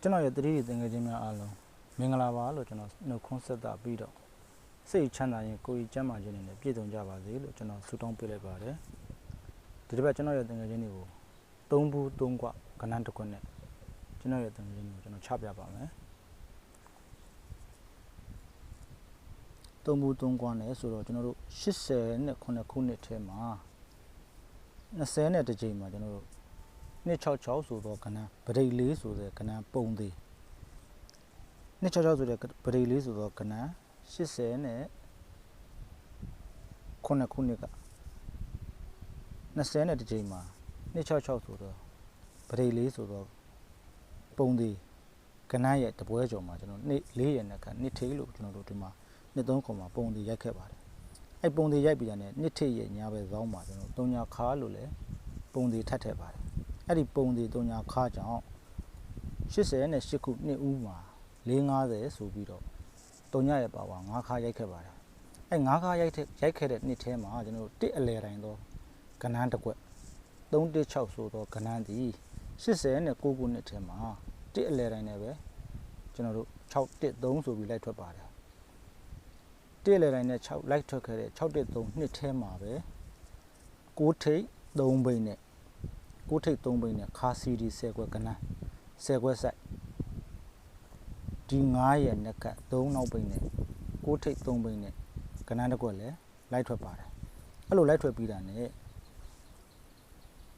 ကျွန်တော်ရဲ့တတိယသင်္ကေတချင်းများအားလုံးမင်္ဂလာပါလို့ကျွန်တော်နှုတ်ခွန်းဆက်တာပြီးတော့စိတ်ချမ်းသာရင်ကိုယ်ကြီးကျမ်းမာခြင်းနဲ့ပြည့်စုံကြပါစေလို့ကျွန်တော်ဆုတောင်းပေးလိုက်ပါတယ်ဒီတစ်ပတ်ကျွန်တော်ရဲ့သင်္ကေတချင်းတွေကိုသုံးဘူးသုံးကွကဏ္ဍတစ်ခွနဲ့ကျွန်တော်ရဲ့သင်္ကေတချင်းတွေကိုကျွန်တော်ချပြပါမယ်သုံးဘူးသုံးကွနဲ့ဆိုတော့ကျွန်တော်တို့89ခုနှစ်ထဲမှာ20နဲ့တစ်ကြိမ်မှာကျွန်တော်တို့266ဆိုတော့ကဏ္ဍပရိတ်လေးဆိုတဲ့ကဏ္ဍပုံသေး266ဆိုတဲ့ပရိတ်လေးဆိုတော့ကဏ္ဍ80နဲ့ခုနှစ်က20နဲ့တစ်ကြိမ်မှာ266ဆိုတော့ပရိတ်လေးဆိုတော့ပုံသေးကဏ္ဍရဲ့တပွဲကျော်မှာကျွန်တော်4ရက်နဲ့ကနှစ်ထိလို့ကျွန်တော်တို့ဒီမှာနှစ်3ခုမှာပုံသေးရိုက်ခဲ့ပါတယ်အဲ့ပုံသေးရိုက်ပြီးတာနဲ့နှစ်ထိရဲ့ညာဘက်ဆောင်မှာကျွန်တော်3ညာခါလို့လည်းပုံသေးထပ်ထည့်ပါတယ်အဲ့ဒီပုံသေး3ညာခါကြောင့်88ခုနှစ်ဦးမှာ450ဆိုပြီးတော့3ညရဲ့ပါဝါ9ခါရိုက်ခဲ့ပါတယ်အဲ့9ခါရိုက်ခဲ့တဲ့နှစ်ထဲမှာကျွန်တော်တို့တစ်အလဲတိုင်းတော့ကဏ္ဍတစ်ကွက်316ဆိုတော့ကဏ္ဍဒီ89ခုနှစ်ထဲမှာတစ်အလဲတိုင်းနဲ့ပဲကျွန်တော်တို့613ဆိုပြီးလိုက်ထွက်ပါတယ်တစ်အလဲတိုင်းနဲ့6လိုက်ထွက်ခဲ့တဲ့613နှစ်ထဲမှာပဲ6ထိပ်3ဘိန်းနဲ့6ထိပ်3ဘိန်းနဲ့ခါစီဒီ10ခွက်ကဏ္ဍ10ခွက်ဆိုင်ဒီ9ရက်နဲ့က3နောက်ဘိန်းနဲ့6ထိပ်3ဘိန်းနဲ့ကဏ္ဍတစ်ခွက်လည်းလိုက်ထွက်ပါတယ်အဲ့လိုလိုက်ထွက်ပြီးတာနဲ့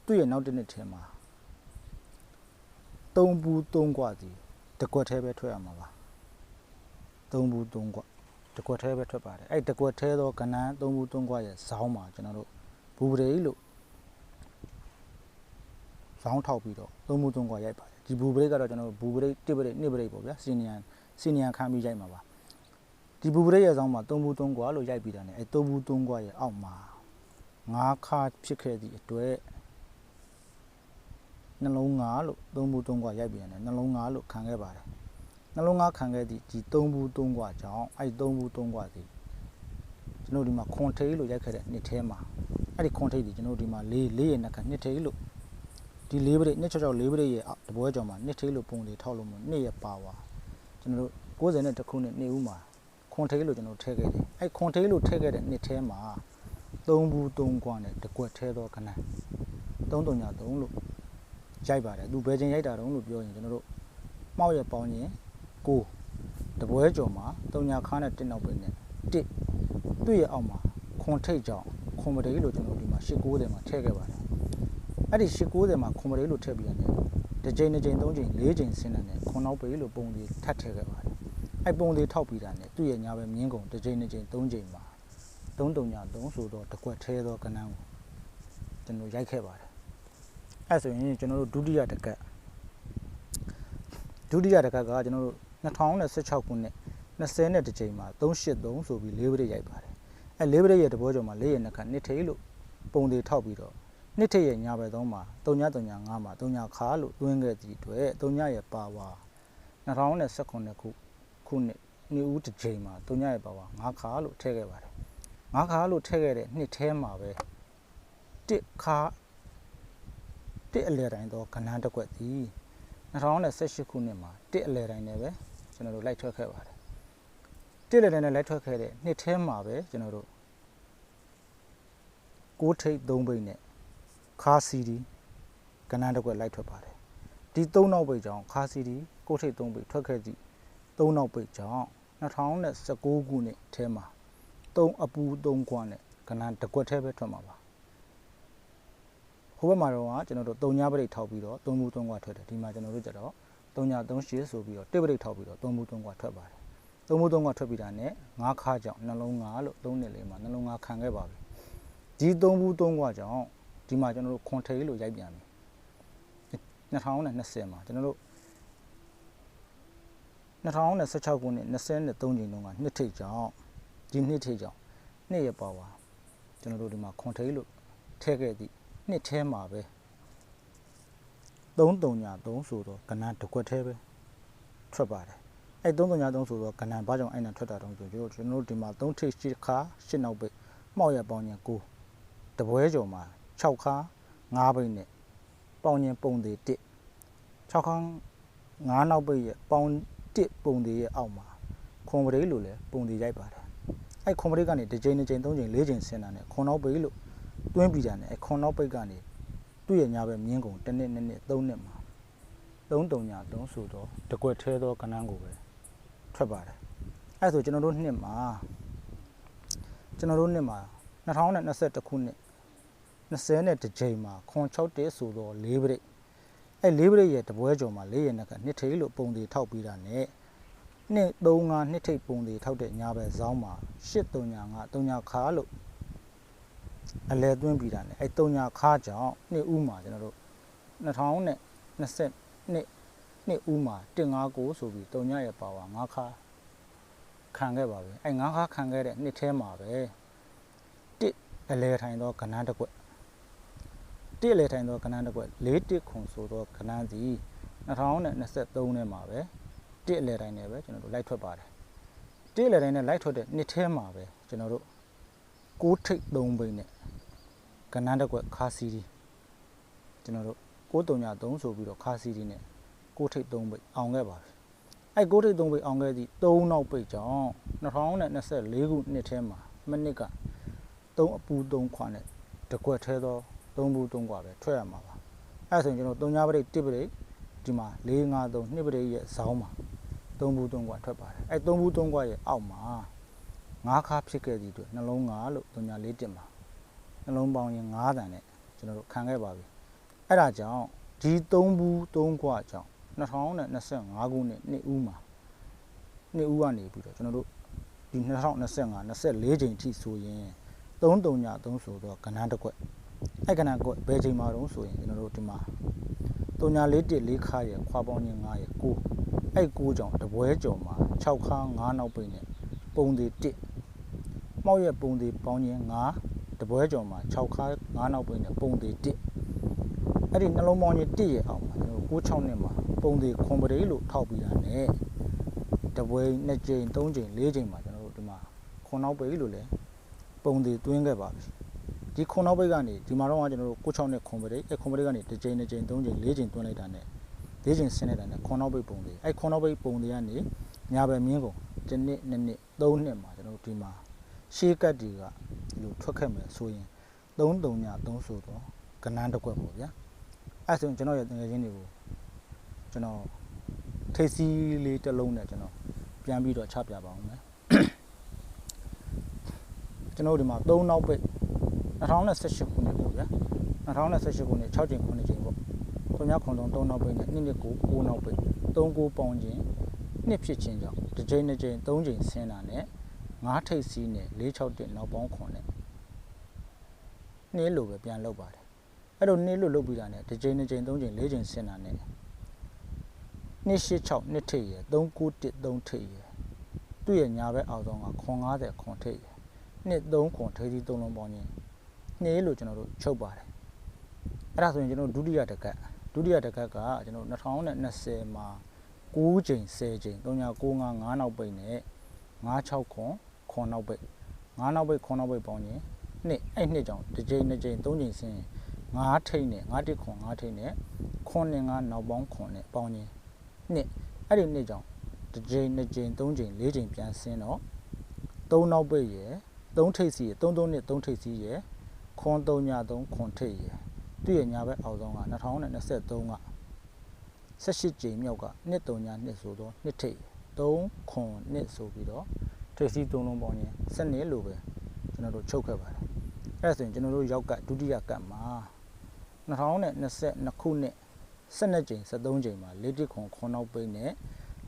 သူ့ရဲ့နောက်တစ်နှစ်ထဲမှာ3ဘူး3ကွာစီတစ်ခွက်သေးပဲထွက်ရမှာပါ3ဘူး3ကွာတစ်ခွက်သေးပဲထွက်ပါတယ်အဲ့တစ်ခွက်သေးသောကဏ္ဍ3ဘူး3ကွာရဲ့ဇောင်းမှာကျွန်တော်တို့ဘူပရိလို့ဇောင်းထောက်ပြီးတော့3ဘူး3ကွာရိုက်ပါတယ်ဒီဘူပရိကတော့ကျွန်တော်တို့ဘူပရိ1ပရိ2ပရိပေါ့ဗျာစီနီယံခံပြီးရိုက်မှာပါဒီဘူပရိရဲ့ဇောင်းမှာ3ဘူး3ကွာလို့ရိုက်ပြီးတာ ਨੇ အဲ့3ဘူး3ကွာရဲ့အောက်မှာ9ခါဖြစ်ခဲ့သည့်အတွက်နှလုံး9လို့3ဘူး3ကွာရိုက်ပြီးတာ ਨੇ နှလုံး9လို့ခံခဲ့ပါတယ်နှလုံး9ခံခဲ့သည့်ဒီ3ဘူး3ကွာကြောင့်အဲ့3ဘူး3ကွာစီကျွန်တော်ဒီမှာခွန်ထိပ်လို့ရိုက်ခဲ့တဲ့နှစ်ထဲမှာအဲ့ဒီခွန်ထိပ်ဒီကျွန်တော်ဒီမှာ4ရဲ့နှစ်ခါနှစ်ထိပ်လို့ဒီ4ပရိ266 4ပရိရဲ့တပွဲကြော်မှာနှစ်ထိပ်လို့ပုံတွေထောက်လို့မနှစ်ရဲ့ပါဝါကျွန်တော်တို့91ခုနှစ်နှစ်ဦးမှာခွန်ထိပ်လို့ကျွန်တော်ထည့်ခဲ့တယ်အဲ့ခွန်ထိပ်လို့ထည့်ခဲ့တဲ့နှစ်ထဲမှာ3ဘူး3ကွာနဲ့တကွက်ထဲသောကဏ္ဍ333လို့ရိုက်ပါတယ်သူဘယ်ချိန်ရိုက်တာတုံးလို့ပြောရင်ကျွန်တော်တို့မှောက်ရပေါင်းရင်9တပွဲကျော်မှာ3ညာခါနဲ့1နောက်ပဲနဲ့1သူ့ရဲ့အောက်မှာခွန်ထိပ်ကြောင့်ခွန်ပရိလို့ကျွန်တော်ဒီမှာ890မှာထည့်ခဲ့ပါတယ်အဲ့ဒီ890မှာခွန်ပရိလို့ထည့်ပြီးရတယ်တစ်ချိန်တစ်ချိန်3ချိန်4ချိန်ဆင်းတယ်ခွန်နောက်ပရိလို့ပုံတွေထပ်ထည့်ခဲ့ပါတယ်အဲ့ပုံတွေထောက်ပြီးတာနဲ့သူ့ရဲ့ညာပဲမြင်းကုန်တစ်ချိန်တစ်ချိန်3ချိန်မှာ3ဆိုတော့တကွက်သေးသောကဏ္ဍကိုကျွန်တော်ရိုက်ခဲ့ပါတယ်အဲ့ဆိုရင်ကျွန်တော်တို့ဒုတိယတကက်ကကျွန်တော်တို့2016ခုနှစ်20နဲ့တစ်ချိန်မှာ383ဆိုပြီး4ပရိရိုက်ပါတယ်အဲ့4ပရိရဲ့တဘောကျော်မှာ4ရဲ့နှစ်ခါနှစ်ထိပ်လို့ပုံတွေထောက်ပြီးတော့နှစ်ထိပ်ရဲ့ညာဘက်သုံးမှာ3.35မှာ3ညခါလို့တွင်းခဲ့သည့်အတွက်3ညရဲ့ပါဝါ2019ခုနှစ်နှစ်ဦးတစ်ချိန်မှာ3ညရဲ့ပါဝါ9ခါလို့ထည့်ခဲ့ပါတယ်9ခါလို့ထည့်ခဲ့တဲ့နှစ်ထဲမှာပဲ1ခါ1အလဲတိုင်းတော့ကဏ္ဍတစ်ခွက်သည်2018ခုနှစ်မှာ1အလဲတိုင်းနဲ့ပဲကျွန်တော်တို့လိုက်ထွက်ခဲ့ပါတယ်1အလဲတိုင်းနဲ့လိုက်ထွက်ခဲ့တဲ့နှစ်ထဲမှာပဲကျွန်တော်တို့6ထိပ်3ဘိန်းနဲ့ခါစီဒီကဏ္ဍတစ်ခွက်လိုက်ထွက်ပါတယ်ဒီ3နောက်ဘိတ်ကြောင့်ခါစီဒီ6ထိပ်3ဘိတ်ထွက်ခဲ့သည့်3နောက်ဘိတ်ကြောင့်2019ခုနှစ်ထဲမှာ3အပူ3ကွာနဲ့ကဏ္ဍတစ်ခွက်ထဲပဲထွက်မှာပါဟိုဘက်မှာတော့ကျွန်တော်တို့3ညပရိတ်ထောက်ပြီးတော့3ဘူး3ကွာထွက်တယ်ဒီမှာကျွန်တော်တို့ကျတော့3ည38ဆိုပြီးတော့1ပရိတ်ထောက်ပြီးတော့3ဘူး3ကွာထွက်ပါတယ်3ဘူး3ကွာထွက်ပြီးတာနဲ့9ခါကြောင့်နှလုံး9လို့3နှစ်လေးမှာနှလုံး9ခံခဲ့ပါပြီဒီ3ဘူး3ကွာကြောင့်ဒီမှာကျွန်တော်တို့ခွန်ထိပ်လို့ရိုက်ပြန်ပြီ2020မှာကျွန်တော်တို့2016ခုနှစ်23ချိန်တုန်းကနှစ်ထိပ်ကြောင့်ဒီနှစ်ထိပ်ကြောင့်နှစ်ရပါဝါကျွန်တော်တို့ဒီမှာခွန်ထိပ်လို့ထည့်ခဲ့သည့်နှစ်ထဲမှာပဲ333ဆိုတော့ကဏ္ဍတစ်ခွက်သေးပဲထွက်ပါတယ်အဲ့333ဆိုတော့ကဏ္ဍဘာကြောင့်အဲ့နဲ့ထွက်တာတုံးဆိုကျွန်တော်တို့ဒီမှာ3ထိပ်8ခါ8နောက်ပဲမှောက်ရပေါင်းရင်9တပွဲကျော်မှာ6ခါ9ဘိန်းနဲ့ပေါင်းရင်ပုံသေး1 6ခါ 9နောက်ပိတ်ရဲ့ပေါင်1ပုံသေးရဲ့အောက်မှာခွန်ပရိလို့လည်းပုံသေးရိုက်ပါတယ်အဲ့ခွန်ပရိကနေတစ်ချိန်2ချိန်3ချိန်4ချိန်ဆင်းတာနဲ့ခွန်နောက်ပိတ်လို့တွင်းပြီးတာနဲ့အဲ့ခွန်နောက်ပိတ်ကနေသူ့ရဲ့ညာဘက်မြင်းကုန်1နှစ်2နှစ်3နှစ်မှာ3 3 3ဆိုတော့တကွက်ထဲသောကဏ္ဍကိုပဲထွက်ပါတယ်အဲ့ဆိုကျွန်တော်တို့နှစ်မှာ2021ခုနှစ်20နဲ့တစ်ချိန်မှာခွန်6တဲဆိုတော့4ပြိအဲ့4ပြိရဲ့တပွဲကျော်မှာ4ရက်နဲ့ကနှစ်ထိပ်လို့ပုံသေးထောက်ပြီးတာနဲ့နှစ်35နှစ်ထိပ်ပုံသေးထောက်တဲ့ညာဘက်ဇောင်းမှာ839 3ခါလို့အလဲသွင်းပြီးတာနဲ့အဲ့3ခါကြောင့်နှစ်ဦးမှာကျွန်တော်တို့2020နှစ်ဦးမှာ159ဆိုပြီး3ရဲ့ပါဝါ5ခါခံခဲ့ပါပဲအဲ့5ခါခံခဲ့တဲ့နှစ်ထဲမှာပဲ1အလဲထိုင်သောကဏ္ဍတစ်ကွက်1အလဲထိုင်သောကဏ္ဍတစ်ကွက်4ခွန်ဆိုသောကဏ္ဍစီ2023ထဲမှာပဲ1အလဲထိုင်နဲ့ပဲကျွန်တော်တို့လိုက်ထွက်ပါတယ်1အလဲထိုင်နဲ့လိုက်ထွက်တဲ့နှစ်ထဲမှာပဲကျွန်တော်တို့6ထိပ်3ဘိန်းနဲ့ကဏ္ဍတစ်ကွက်ခါစီဒီကျွန်တော်တို့933ဆိုပြီးတော့ခါစီဒီနဲ့6ထိပ်3ဘိန်းအောင်ခဲ့ပါပြီအဲ့6ထိပ်3ဘိန်းအောင်ခဲ့သည့်3နောက်ဘိန်းကြောင့်2024ခုနှစ်ထဲမှာမနစ်က3အပူ3ခွာနဲ့တကွက်ထဲသော3ဘူး3ခွာပဲထွက်ရမှာပါအဲ့ဆိုရင်ကျွန်တော်3ညပရိတ်1ပရိတ်ဒီမှာ4 5 3 2ပရိတ်ရဲ့ဇောင်းမှာ3ဘူး3ခွာထွက်ပါတယ်အဲ့3ဘူး3ခွာရဲ့အောက်မှာ5ခါဖြစ်ခဲ့သည့်အတွက်နှလုံး5လို့3ည4တက်မှာနှလုံးပေါင်းရင်9တန်နဲ့ကျွန်တော်တို့ခံခဲ့ပါပြီအဲ့ဒါကြောင့်ဒီ3ဘူး3ခွာကြောင့်2025ခုနှစ်နှစ်ဦးမှာနှစ်ဦးကနေပြီးတော့ကျွန်တော်တို့ဒီ2025 24ချိန်ထိဆိုရင်3 3 3ဆိုတော့ကဏ္ဍတစ်ခွက်အဲ့ကဏ္ဍကွက်ဘယ်ချိန်မှာတော့ဆိုရင်ကျွန်တော်တို့ဒီမှာ3 4 1 4ခါရဲ့ခွာပေါင်းခြင်း9ရဲ့9အဲ့9ကြောင့်တပွဲကြော်မှာ6ခါ9နောက်ပိတ်နဲ့ပုံသေး1မောက်ရဲ့ပုံသေးပေါင်းခြင်း9တပွဲကြော်မှာ6ခါ9နောက်ပိတ်နဲ့ပုံသေး1အဲ့ဒီနှလုံးပေါင်းခြင်း1ရဲ့အောက်မှာကျွန်တော်တို့6နှစ်မှာပုံသေးခွန်ပရိလို့ထောက်ပြီးတာနဲ့တပွဲ2ချိန်3ချိန်4ချိန်မှာကျွန်တော်တို့ဒီမှာခွန်နောက်ပိတ်လို့လည်းပုံသေးသွင်းခဲ့ပါပြီဒီခွန်နောက်ပိတ်ကနေဒီမှာတော့ကျွန်တော်တို့6နဲ့ခွန်ပရိအဲ့ခွန်ပရိကနေတစ်ချိန်2ချိန်3ချိန်4ချိန်သွင်းလိုက်တာနဲ့4ချိန်ဆင်းလိုက်တာနဲ့ခွန်နောက်ပိတ်ပုံသေးအဲ့ခွန်နောက်ပိတ်ပုံသေးကနေညာဘက်မြင်းကုန်1နှစ်2နှစ်3နှစ်မှာကျွန်တော်တို့ဒီမှာရှေးကတ်တွေကဒီလိုထွက်ခဲ့မယ်ဆိုရင်3 3 3ဆိုတော့ကဏ္ဍတစ်ခွက်ပေါ့ဗျာအဲ့ဆိုရင်ကျွန်တော်ရဲ့တကယ်ချင်းတွေကိုကျွန်တော်ထိပ်စီးလေးတစ်လုံးနဲ့ကျွန်တော်ပြန်ပြီးတော့ချပြပါအောင်မယ်ကျွန်တော်ဒီမှာ3နောက်ပိတ်2018ခုနှစ်ပေါ့ဗျာ2018ခုနှစ်6ချိန်9ချိန်ပေါ့3ညခွန်လုံး3နောက်ပိတ်နဲ့2နှစ်ကို9နောက်ပိတ်3ကိုပေါင်းခြင်းနှစ်ဖြစ်ခြင်းကြောင့်တစ်ချိန်2ချိန်3ချိန်ဆင်းတာနဲ့9ထိပ်စီးနဲ့4 6တက်နောက်ပေါင်းခွန်နဲ့နှင်းလိုပဲပြန်လုပ်ပါတယ်အဲ့လိုနှင်းလိုလုပ်ပြီးတာနဲ့တစ်ချိန်2ချိန်3ချိန်4ချိန်ဆင်းတာနဲ့နှစ်8 6နှစ်ထိပ်ရယ်3 9တက်3ထိပ်ရယ်သူ့ရဲ့ညာဘက်အောက်ဆုံးကခွန်90ခွန်ထိပ်ရယ်နှစ်3ခွန်ထိပ်စီး3လုံးပေါင်းခြင်းနှင်းလို့ကျွန်တော်တို့ချုပ်ပါတယ်အဲ့ဒါဆိုရင်ကျွန်တော်ဒုတိယတက်ကတ်ကကျွန်တော်2020မှာ9ချိန်10ချိန်3ည9 5 9နောက်ပိတ်နဲ့9 6ခွန်နောက်ပိတ်9နောက်ပိတ်ခွန်နောက်ပိတ်ပေါင်းခြင်းနှစ်အဲ့နှစ်ကြောင့်တစ်ချိန်2ချိန်3ချိန်ဆင်း9ထိပ်နဲ့9တက်ခွန်9ထိပ်နဲ့ခွန်နဲ့9နောက်ပေါင်းခွန်နဲ့ပေါင်းခြင်းနှစ်အဲ့ဒီနှစ်ကြောင့်တစ်ချိန်2ချိန်3ချိန်4ချိန်ပြန်ဆင်းတော့3နောက်ပိတ်ရယ်3ထိပ်စီရယ်3 3နှစ်3ထိပ်စီရယ်ခွန်3ည3ခွန်ထိပ်ရယ်သူ့ရဲ့ညာဘက်အောက်ဆုံးက2023က18ကြိမ်မြောက်ကနှစ်3ညနှစ်ဆိုတော့နှစ်ထိပ်3ခွန်နှစ်ဆိုပြီးတော့ထိပ်စီ3လုံးပေါင်းခြင်း12လို့ပဲကျွန်တော်တို့ချုပ်ခဲ့ပါတယ်အဲ့ဒါဆိုရင်ကျွန်တော်တို့ရောက်ကဒုတိယကတ်မှာ2022ခုနှစ်12ကြိမ်13ကြိမ်မှာ4တစ်ခွန်ခွန်နောက်ပိတ်နဲ့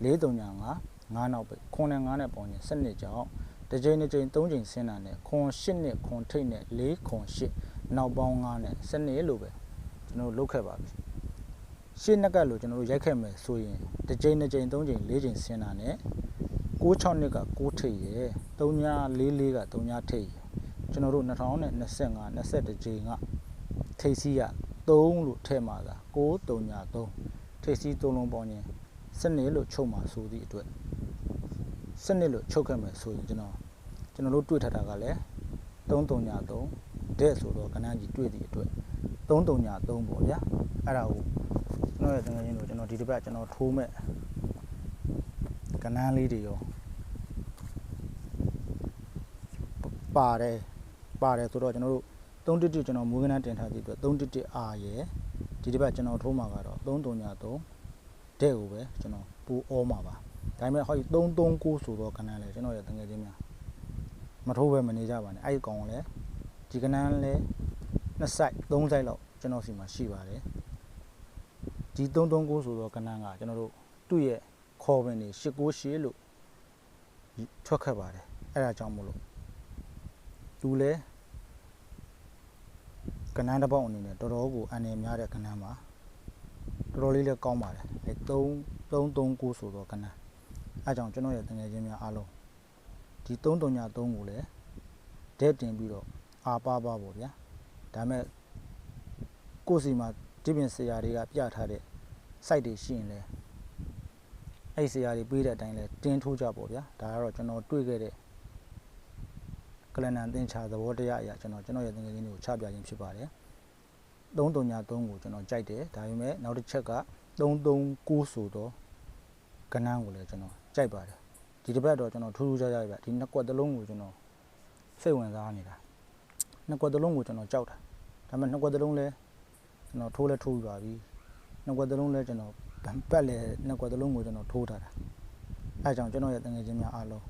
4 3ည9နောက်ပိတ်ခွန်နဲ့9နဲ့ပေါင်းခြင်း12ကြောင့်တစ်ချိန်2ချိန်3ချိန်ဆင်းတာနဲ့ခွန်8နှစ်ခွန်ထိပ်နဲ့4ခွန်8နောက်ပေါင်း9နဲ့12လို့ပဲကျွန်တော်တို့လုပ်ခဲ့ပါပြီရှင်းနှစ်ကတ်လို့ကျွန်တော်တို့ရိုက်ခဲ့မယ်ဆိုရင်တစ်ချိန်2ချိန်3ချိန်4ချိန်ဆင်းတာနဲ့6 6နှစ်က6ထိပ်ရယ်3ည4 4က3ညထိပ်ရယ်ကျွန်တော်တို့2025 21ချိန်ကထိပ်စီးရ3လို့ထည့်မှာက6 3ည3ထိပ်စီး3လုံးပေါင်းခြင်း12လို့ချုပ်မှာဆိုသည့်အတွက်12လို့ချုပ်ခဲ့မယ်ဆိုရင်ကျွန်တော်တို့တွေ့ထားတာကလည်း3 3ည3တဲ့ဆိုတော့ကဏ္ဍကြီးတွေ့သည့်အတွက်3 3ည3ပေါ့ဗျာအဲ့ဒါကို ကျွန်တော်ရဲ့တကယ်ချင်းတို့ကျွန်တော်ဒီတစ်ပတ်ကျွန်တော်ထိုးမဲ့ကနန်းလေးတွေရောပါတယ်ဆိုတော့ကျွန်တော်တို့311ကျွန်တော်မူကနန်းတင်ထားသည့်အတွက်311R ရယ်ဒီတစ်ပတ်ကျွန်တော်ထိုးမှာကတော့333တဲ့ကိုပဲကျွန်တော်ပူအောမှာပါဒါပေမဲ့ဟောဒီ339ဆိုတော့ကနန်းလေကျွန်တော်ရဲ့တကယ်ချင်းများမထိုးပဲမနေကြပါနဲ့အဲ့ဒီကောင်လည်းဒီကနန်းလည်း2 site 3 site လောက်ကျွန်တော်စီမှာရှိပါတယ်ဒီ339ဆိုတော့ကနန်းကကျွန်တော်တို့သူ့ရဲ့ခေါ်ပင်တွေ898လို့ထွက်ခဲ့ပါတယ်အဲ့ဒါကြောင့်မို့လို့သူလဲကနန်းတစ်ပေါက်အနေနဲ့တော်တော်ကိုအန်ရများတဲ့ကနန်းပါတော်တော်လေးလည်းကောင်းပါတယ်အဲ339ဆိုတော့ကနန်းအဲကြောင့်ကျွန်တော်ရဲ့တငယ်ချင်းများအားလုံးဒီ333ကိုလည်းဒက်တင်ပြီးတော့အားပါပေါ့ဗျာဒါမဲ့ကိုယ်စီမှာဒီပြင်ဆရာတွေကပြထားတဲ့ site တွေရှိရင်လည်းအဲ့ဆရာတွေပေးတဲ့အတိုင်းလဲတင်းထိုးကြပေါ့ဗျာဒါကတော့ကျွန်တော်တွေ့ခဲ့တဲ့ကလန်နန်သင်္ချာသဘောတရားအရာကျွန်တော်ရဲ့သင်္ကေတတွေကိုချပြခြင်းဖြစ်ပါတယ်333ကိုကျွန်တော်ကြိုက်တယ်ဒါပေမဲ့နောက်တစ်ချက်က339ဆိုတော့ကနန်းကိုလည်းကျွန်တော်ကြိုက်ပါတယ်ဒီတစ်ပတ်တော့ကျွန်တော်ထူးထူးခြားခြားပဲဒီနှစ်ကွက်တစ်လုံးကိုကျွန်တော်စိတ်ဝင်စားနေတာနှစ်ကွက်တစ်လုံးကိုကျွန်တော်ကြောက်တာဒါပေမဲ့နှစ်ကွက်တစ်လုံးလဲကျွန်တော်ထိုးလဲထိုးပြီးပါပြီနှစ်ကွက်တစ်လုံးလဲကျွန်တော်ပတ်လဲနှစ်ကွက်တစ်လုံးကိုကျွန်တော်ထိုးထားတာအဲကြောင့်ကျွန်တော်ရဲ့တငယ်ချင်းများအားလုံး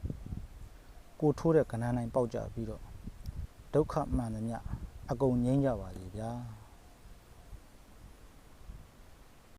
ကိုထိုးတဲ့ကဏ္ဍတိုင်းပေါက်ကြပြီးတော့ဒုက္ခမှန်သမျှအကုန်ငြိမ်းကြပါစေဗျာ